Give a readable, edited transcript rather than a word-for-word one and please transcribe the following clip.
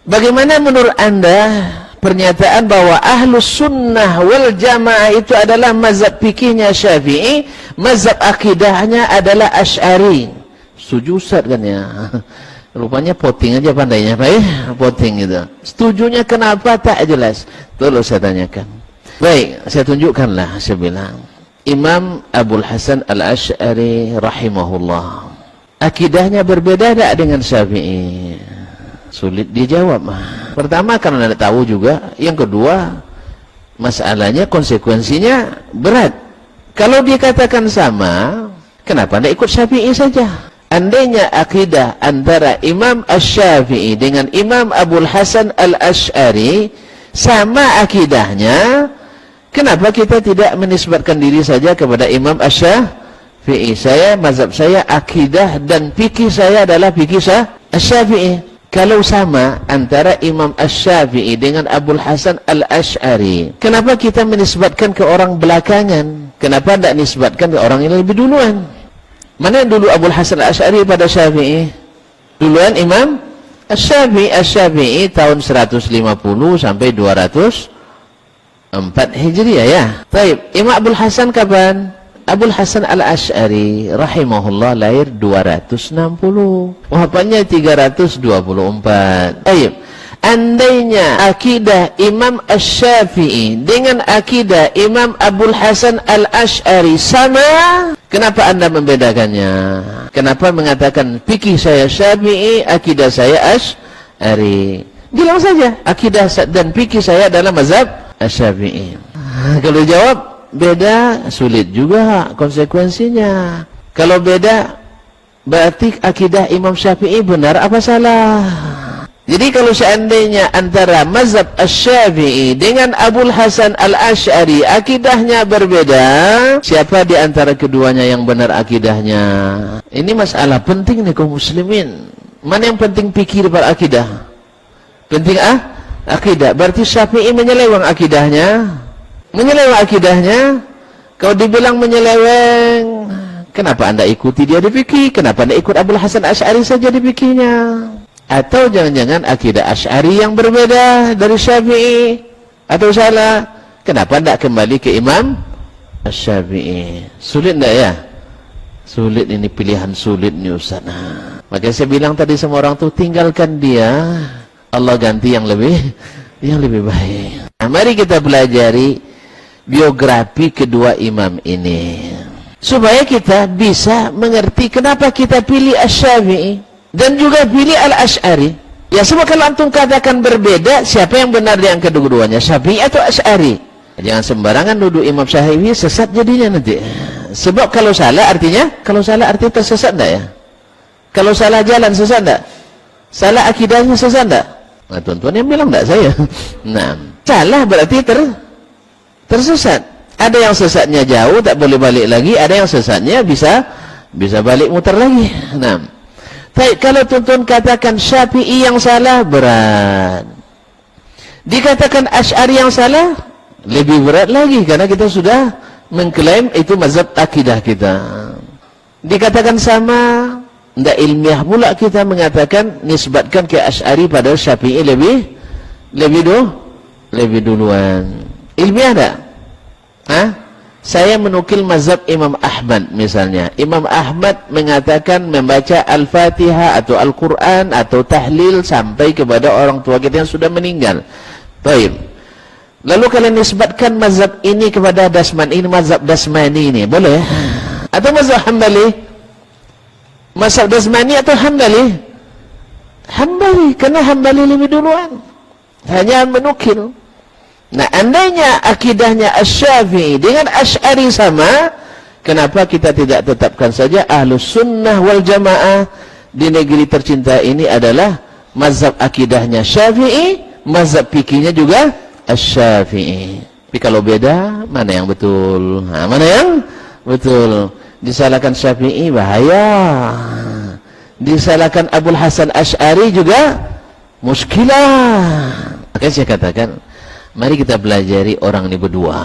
Bagaimana menurut Anda pernyataan bahwa ahlus sunnah wal jamaah itu adalah mazhab fikihnya Syafi'i, mazhab akidahnya adalah Asy'ari? Setuju Ustaz kan ya? Rupanya poting aja pandainya, Pak. Poting gitu. Setujunya kenapa tak jelas. Tolong saya tanyakan. Baik, saya tunjukkanlah, saya bilang. Imam Abul Hasan Al-Asy'ari rahimahullah. Akidahnya berbeda tak dengan Syafi'i? Sulit dijawab. Pertama karena tidak tahu juga. Yang kedua, masalahnya konsekuensinya berat. Kalau dikatakan sama, kenapa tidak ikut Syafi'i saja? Andainya akidah antara Imam Asy-Syafi'i dengan Imam Abul Hasan Al-Asy'ari sama akidahnya, kenapa kita tidak menisbatkan diri saja kepada Imam Asy-Syafi'i? Mazhab saya, akidah dan fikih saya adalah fikih Asy-Syafi'i. Kalau sama antara Imam Asy-Syafi'i dengan Abul Hasan Al-Asy'ari, kenapa kita menisbatkan ke orang belakangan? Kenapa tidak nisbatkan ke orang yang lebih duluan? Mana yang dulu Abul Hasan Al-Asy'ari pada Syafi'i? Duluan Imam Asy-Syafi'i. Asy-Syafi'i tahun 150 sampai 204 Hijriah ya. Baik, Imam Abul Hasan kapan? Abul Hasan Al-Asy'ari rahimahullah lahir 260. Wafatnya 324. Baik. Andainya akidah Imam Asy-Syafi'i dengan akidah Imam Abul Hasan Al-Asy'ari sama, kenapa Anda membedakannya? Kenapa mengatakan fikih saya Syafi'i, akidah saya Asy'ari? Bilang saja, akidah dan fikih saya adalah mazhab Asy-Syafi'i. Kalau jawab beda, sulit juga konsekuensinya. Kalau beda, berarti akidah Imam Syafi'i benar apa salah? Jadi kalau seandainya antara mazhab Asy-Syafi'i dengan Abul Hasan Al-Asy'ari akidahnya berbeda, siapa di antara keduanya yang benar akidahnya? Ini masalah penting nih kaum muslimin. Mana yang penting pikir daripada akidah? Penting akidah. Berarti Syafi'i menyeleweng akidahnya. Menyeleweng akidahnya. Kalau dibilang menyeleweng, kenapa Anda ikuti dia di fikih? Kenapa Anda ikut Abul Hasan Asy'ari saja di fikihnya? Atau jangan-jangan akidah Asy'ari yang berbeda dari Syafi'i? Atau salah? Kenapa tidak kembali ke Imam Asy-Syafi'i? Sulit tidak ya? Sulit, ini pilihan sulit nih Ustaz. Maka saya bilang tadi sama orang tuh, tinggalkan dia, Allah ganti yang lebih baik. Nah, mari kita pelajari biografi kedua imam ini supaya kita bisa mengerti kenapa kita pilih Asy-Syafi'i dan juga pilih Al-Asy'ari. Ya, sebab kalau antum katakan berbeda, siapa yang benar di yang kedua-duanya, Syafi'i atau Asy'ari? Jangan sembarangan nuduh Imam Syafi'i, sesat jadinya nanti. Sebab kalau salah artinya tersesat enggak ya? Kalau salah jalan sesat enggak? Salah akidahnya sesat enggak? Nah, tuan-tuan yang bilang enggak saya. Nah, salah berarti tersesat. Ada yang sesatnya jauh, tak boleh balik lagi. Ada yang sesatnya bisa balik muter lagi. Nah, baik, kalau tuan-tuan katakan Syafi'i yang salah, berat. Dikatakan Asy'ari yang salah, lebih berat lagi. Karena kita sudah mengklaim itu mazhab akidah kita. Dikatakan sama, tidak ilmiah pula kita mengatakan nisbatkan ke Asy'ari pada Syafi'i lebih duluan. Ilmiah tak? Saya menukil mazhab Imam Ahmad misalnya. Imam Ahmad mengatakan membaca Al-Fatihah atau Al-Quran atau tahlil sampai kepada orang tua kita yang sudah meninggal. Baik. Lalu kalian nisbatkan mazhab ini kepada Dasmani, ini mazhab Dasmani ini, boleh? Atau mazhab Hambali? Mazhab Dasmani atau Hambali? Hambali, karena Hambali lebih duluan. Hanya menukil. Nah, andainya akidahnya Asy-Syafi'i dengan Asy'ari sama, kenapa kita tidak tetapkan saja Ahlus Sunnah wal Jamaah di negeri tercinta ini adalah mazhab akidahnya Syafi'i, mazhab fikihnya juga Asy-Syafi'i. Tapi kalau beda, mana yang betul? Mana yang betul? Disalahkan Syafi'i bahaya. Disalahkan Abul Hasan Asy'ari juga muskilah. Maka saya katakan, mari kita pelajari orang ini berdua.